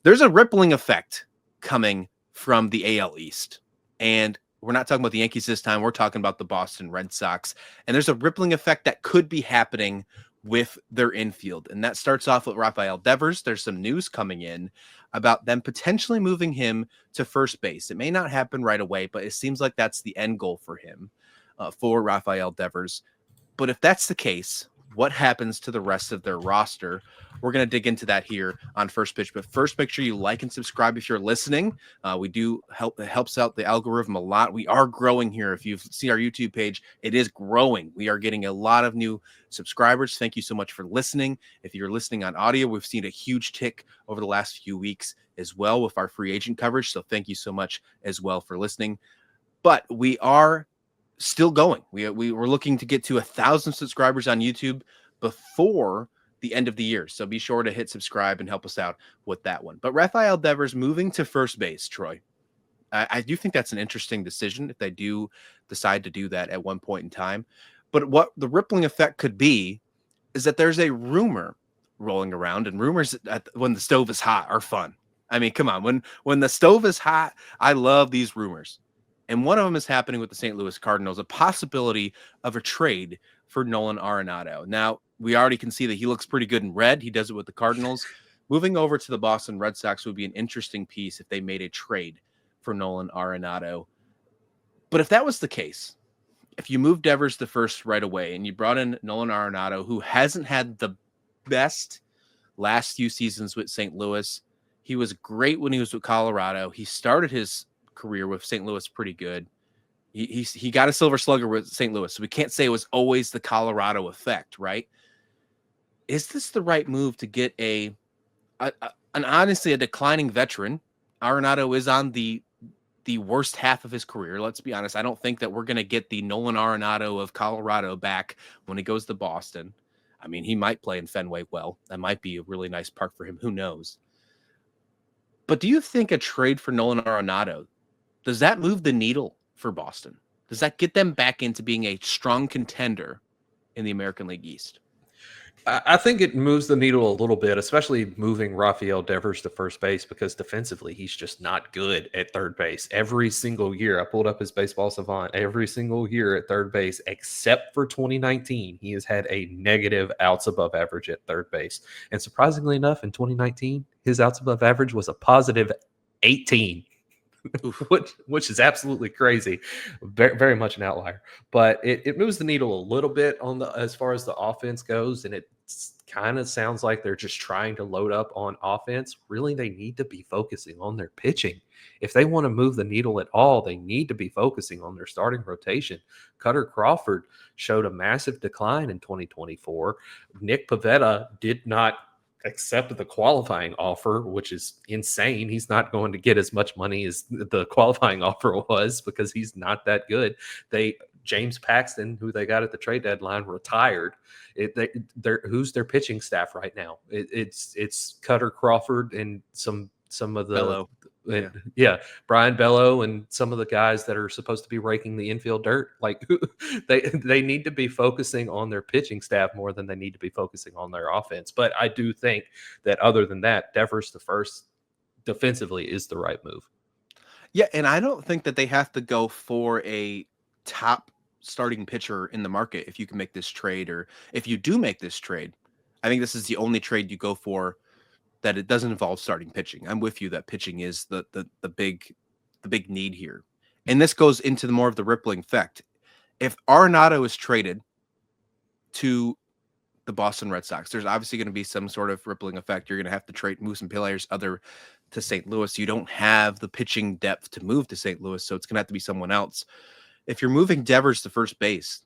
there's a rippling effect coming from the AL East. And we're not talking about the Yankees this time. We're talking about the Boston Red Sox. And there's a rippling effect that could be happening with their infield. And that starts off with Rafael Devers. There's some news coming in about them potentially moving him to first base. It may not happen right away, but it seems like that's the end goal for him, for Rafael Devers. But if that's the case, what happens to the rest of their roster? We're going to dig into that here on First Pitch. But first, make sure you like and subscribe if you're listening. We do help. It helps out the algorithm a lot. We are growing here. If you've seen our YouTube page, it is growing. We are getting a lot of new subscribers. Thank you so much for listening. If you're listening on audio, we've seen a huge tick over the last few weeks as well with our free agent coverage. So thank you so much as well for listening. But we are still going. We were looking to get to 1,000 subscribers on YouTube before the end of the year. So be sure to hit subscribe and help us out with that one. But Rafael Devers moving to first base, Troy. I do think that's an interesting decision if they do decide to do that at one point in time. But what the rippling effect could be is that there's a rumor rolling around, and rumors when the stove is hot are fun. I mean, come on. When the stove is hot, I love these rumors. And one of them is happening with the St. Louis Cardinals, a possibility of a trade for Nolan Arenado. Now, we already can see that he looks pretty good in red. He does it with the Cardinals. Moving over to the Boston Red Sox would be an interesting piece if they made a trade for Nolan Arenado. But if that was the case, if you moved Devers to first right away and you brought in Nolan Arenado, who hasn't had the best last few seasons with St. Louis, he was great when he was with Colorado. He started his career with St. Louis pretty good. He got a silver slugger with St. Louis, so we can't say it was always the Colorado effect, right? Is this the right move to get an honestly a declining veteran? Arenado is on the worst half of his career. Let's be honest. I don't think that we're going to get the Nolan Arenado of Colorado back when he goes to Boston. I mean, he might play in Fenway well. That might be a really nice park for him. Who knows? But do you think a trade for Nolan Arenado, does that move the needle for Boston? Does that get them back into being a strong contender in the American League East? I think it moves the needle a little bit, especially moving Rafael Devers to first base, because defensively, he's just not good at third base. Every single year, I pulled up his baseball savant, every single year at third base, except for 2019, he has had a negative outs above average at third base. And surprisingly enough, in 2019, his outs above average was a positive 18. which is absolutely crazy. Very, very much an outlier. But it moves the needle a little bit on the as far as the offense goes, and it kind of sounds like they're just trying to load up on offense. Really, they need to be focusing on their pitching. If they want to move the needle at all, they need to be focusing on their starting rotation. Cutter Crawford showed a massive decline in 2024. Nick Pivetta did not accept the qualifying offer, which is insane. He's not going to get as much money as the qualifying offer was because he's not that good. James Paxton, who they got at the trade deadline, retired. Who's their pitching staff right now? It's Cutter Crawford and some of the Bello. Brian Bello and some of the guys that are supposed to be raking the infield dirt. Like they need to be focusing on their pitching staff more than they need to be focusing on their offense. But I do think that other than that, Devers to first defensively is the right move. Yeah, and I don't think that they have to go for a top starting pitcher in the market if you can make this trade, or if you do make this trade. I think this is the only trade you go for that it doesn't involve starting pitching. I'm with you that pitching is the big need here. And this goes into more of the rippling effect. If Arenado is traded to the Boston Red Sox, there's obviously going to be some sort of rippling effect. You're going to have to move some players other to St. Louis. You don't have the pitching depth to move to St. Louis, so it's going to have to be someone else. If you're moving Devers to first base,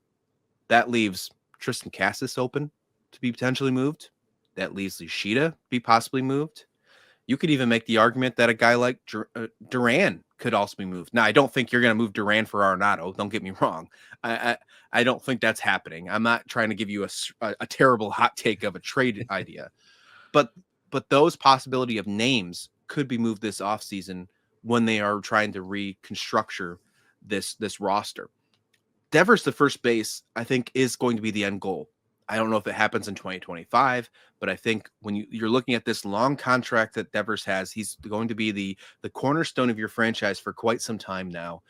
that leaves Tristan Cassis open to be potentially moved. That leaves Yoshida be possibly moved. You could even make the argument that a guy like Duran could also be moved. Now, I don't think you're going to move Duran for Arenado. Don't get me wrong. I don't think that's happening. I'm not trying to give you a terrible hot take of a trade idea. But those possibility of names could be moved this offseason when they are trying to reconstruct this roster. Devers to first base, I think, is going to be the end goal. I don't know if it happens in 2025, but I think when you're looking at this long contract that Devers has, he's going to be the cornerstone of your franchise for quite some time now.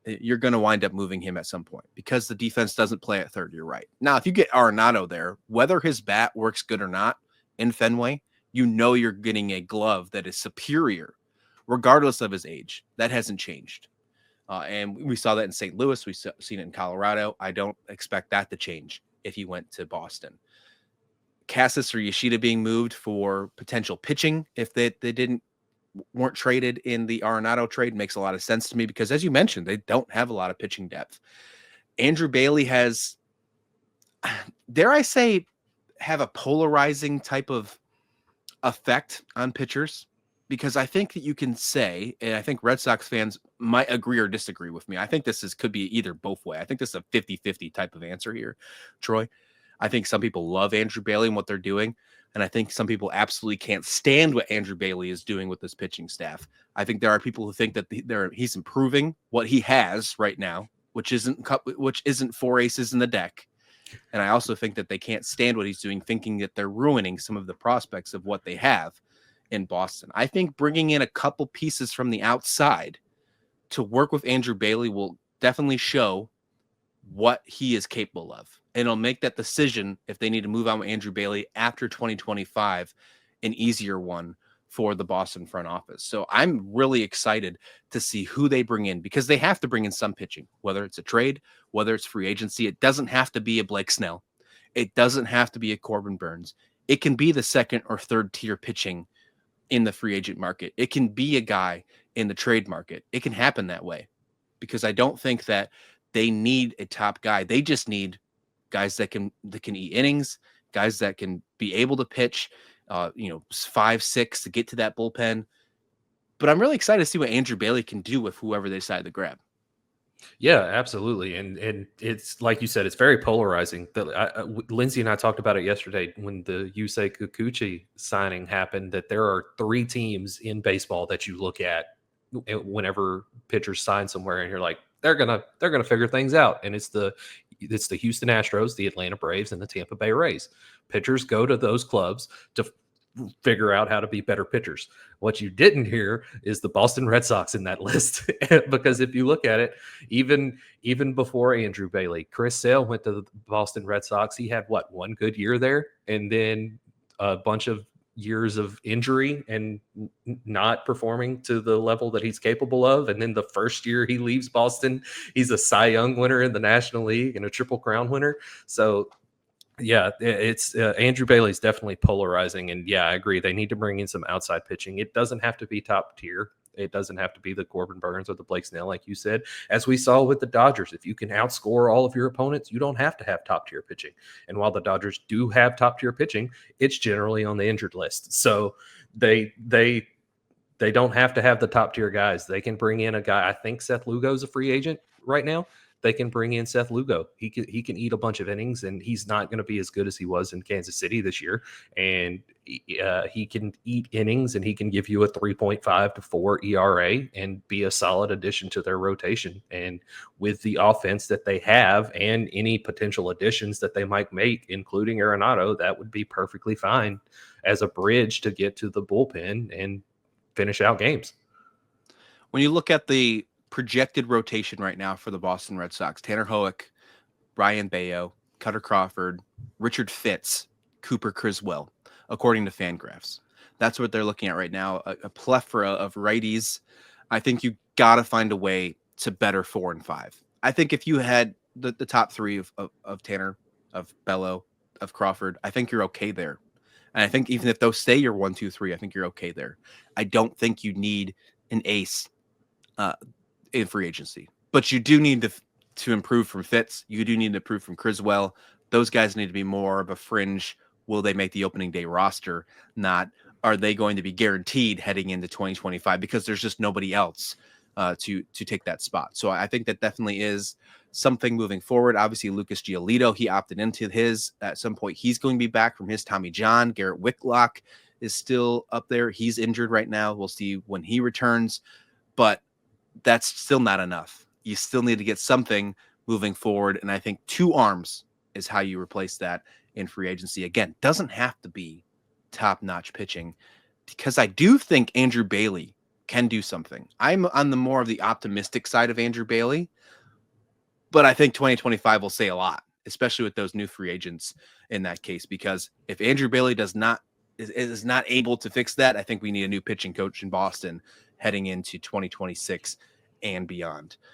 You're going to wind up moving him at some point because the defense doesn't play at third. You're right. Now, if you get Arenado there, whether his bat works good or not in Fenway, you know you're getting a glove that is superior, regardless of his age. That hasn't changed. And we saw that in St. Louis. We've seen it in Colorado. I don't expect that to change if he went to Boston. Cassis or Yoshida being moved for potential pitching if they weren't traded in the Arenado trade makes a lot of sense to me because, as you mentioned, they don't have a lot of pitching depth. Andrew Bailey has, dare I say, have a polarizing type of effect on pitchers because I think that you can say, and I think Red Sox fans might agree or disagree with me. I think could be either both way. I think this is a 50-50 type of answer here, Troy. I think some people love Andrew Bailey and what they're doing. And I think some people absolutely can't stand what Andrew Bailey is doing with this pitching staff. I think there are people who think that he's improving what he has right now, which isn't 4 aces in the deck. And I also think that they can't stand what he's doing, thinking that they're ruining some of the prospects of what they have in Boston. I think bringing in a couple pieces from the outside to work with Andrew Bailey will definitely show what he is capable of. And it'll make that decision if they need to move on with Andrew Bailey after 2025 an easier one for the Boston front office. So I'm really excited to see who they bring in because they have to bring in some pitching, whether it's a trade, whether it's free agency. It doesn't have to be a Blake Snell. It doesn't have to be a Corbin Burns. It can be the second or third tier pitching in the free agent market. It can be a guy in the trade market. It can happen that way because I don't think that they need a top guy. They just need guys that can eat innings, guys that can be able to pitch, 5, 6 to get to that bullpen. But I'm really excited to see what Andrew Bailey can do with whoever they decide to grab. Yeah, absolutely. And it's like you said, it's very polarizing. Lindsay and I talked about it yesterday when the Yusei Kikuchi signing happened, that there are 3 teams in baseball that you look at whenever pitchers sign somewhere and you're like, they're gonna figure things out. And it's the Houston Astros, the Atlanta Braves, and the Tampa Bay Rays. Pitchers go to those clubs to figure out how to be better pitchers. What you didn't hear is the Boston Red Sox in that list, because if you look at it, even before Andrew Bailey, Chris Sale went to the Boston Red Sox. He had one good year there, and then a bunch of years of injury and not performing to the level that he's capable of. And then the first year he leaves Boston, he's a Cy Young winner in the National League and a Triple Crown winner. So yeah, it's Andrew Bailey's definitely polarizing. And yeah, I agree. They need to bring in some outside pitching. It doesn't have to be top tier. It doesn't have to be the Corbin Burns or the Blake Snell, like you said. As we saw with the Dodgers, if you can outscore all of your opponents, you don't have to have top-tier pitching. And while the Dodgers do have top-tier pitching, it's generally on the injured list. So they don't have to have the top-tier guys. They can bring in a guy. I think Seth Lugo's a free agent right now. They can bring in Seth Lugo. He can eat a bunch of innings, and he's not going to be as good as he was in Kansas City this year. And he can eat innings, and he can give you a 3.5 to 4 ERA and be a solid addition to their rotation. And with the offense that they have and any potential additions that they might make, including Arenado, that would be perfectly fine as a bridge to get to the bullpen and finish out games. When you look at the projected rotation right now for the Boston Red Sox, Tanner Hoek, Ryan Bayo, Cutter Crawford, Richard Fitz, Cooper Criswell, according to Fangraphs. That's what they're looking at right now, a plethora of righties. I think you got to find a way to better 4 and 5. I think if you had the top 3 of Tanner, of Bello, of Crawford, I think you're okay there. And I think even if those stay your 1, 2, 3, I think you're okay there. I don't think you need an ace in free agency, but you do need to improve from Fitz. You do need to improve from Criswell. Those guys need to be more of a fringe. Will they make the opening day roster? Not are they going to be guaranteed heading into 2025 because there's just nobody else to take that spot. So I think that definitely is something moving forward. Obviously, Lucas Giolito, he opted into his at some point. He's going to be back from his Tommy John. Garrett Whitlock is still up there. He's injured right now. We'll see when he returns, but that's still not enough. You still need to get something moving forward. And I think 2 arms is how you replace that. in free agency. Again, doesn't have to be top-notch pitching, because I do think Andrew Bailey can do something. I'm on the more of the optimistic side of Andrew Bailey, but I think 2025 will say a lot, especially with those new free agents in that case, because if Andrew Bailey is not able to fix that, I think we need a new pitching coach in Boston heading into 2026 and beyond.